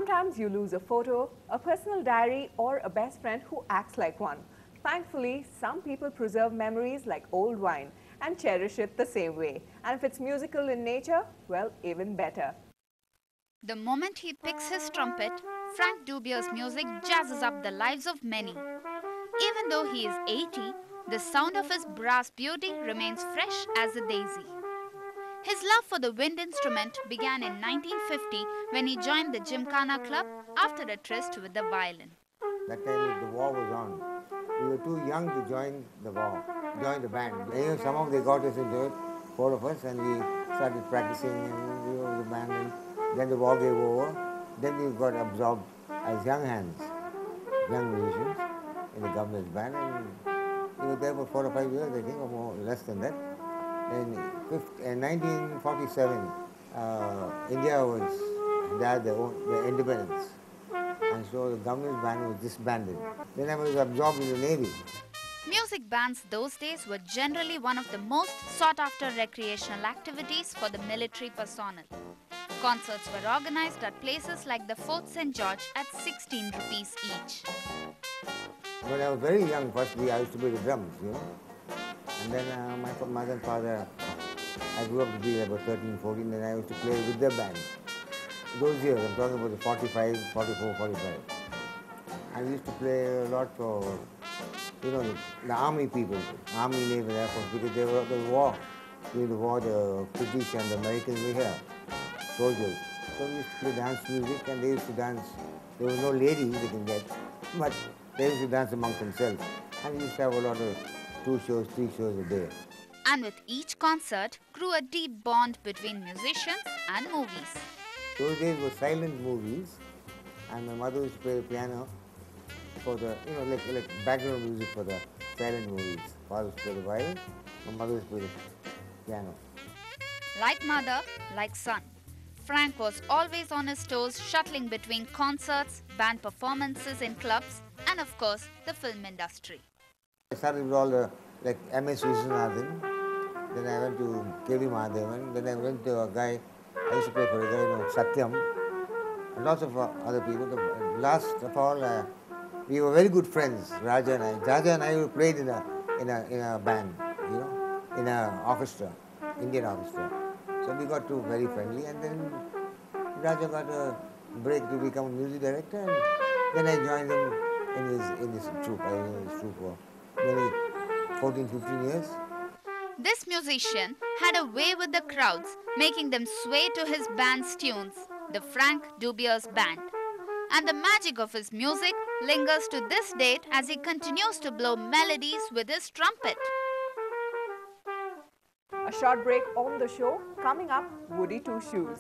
Sometimes you lose a photo, a personal diary, or a best friend who acts like one. Thankfully, some people preserve memories like old wine and cherish it the same way. And if it's musical in nature, well, even better. The moment he picks his trumpet, Frank Dubier's music jazzes up the lives of many. Even though he is 80, the sound of his brass beauty remains fresh as a daisy. His love for the wind instrument began in 1950 when he joined the Gymkhana Club after a tryst with the violin. That time the war was on. We were too young to join the war, join the band. Anyway, somehow they got us into it, four of us, and we started practicing and we were the band. And then the war gave over. Then we got absorbed as young hands, young musicians in the governor's band. And we were there for 4 or 5 years, I think, or more, less than that. In 1947, India had the independence, and so the governor's band was disbanded. Then I was absorbed in the Navy. Music bands those days were generally one of the most sought-after recreational activities for the military personnel. Concerts were organized at places like the Fort St. George at 16 rupees each. When I was very young, first I used to play the drums, you know. And then my mother and father, I grew up to be about 13, 14, then I used to play with their band. Those years, I'm talking about the 45, 44, 45. I used to play a lot for, you know, the army people, Army, Naval, Air Force, because they were the war. During the war, the British and the Americans were here, soldiers. So we used to play dance music and they used to dance. There were no ladies they can get, but they used to dance amongst themselves. And we used to have a lot of 2 shows, 3 shows a day. And with each concert grew a deep bond between musicians and movies. Those days were silent movies, and my mother used to play the piano for the, you know, like background music for the silent movies. Father used to play the violin, my mother used to play the piano. Like mother, like son, Frank was always on his toes, shuttling between concerts, band performances in clubs, and of course, the film industry. I started with all the, like M.S. Viswanathan, then I went to K.V. Mahadevan, then I went to a guy, I used to play for a guy named Satyam, and lots of other people. Last of all, we were very good friends, Raja and I. Raja and I played in a band, you know, in an orchestra, Indian orchestra. So we got to very friendly, and then Raja got a break to become a music director, and then I joined him in his troupe. I was in his troupe for nearly 14, 15 years. This musician had a way with the crowds, making them sway to his band's tunes, the Frank Dubier's band. And the magic of his music lingers to this date as he continues to blow melodies with his trumpet. A short break on the show. Coming up, Woody Two Shoes.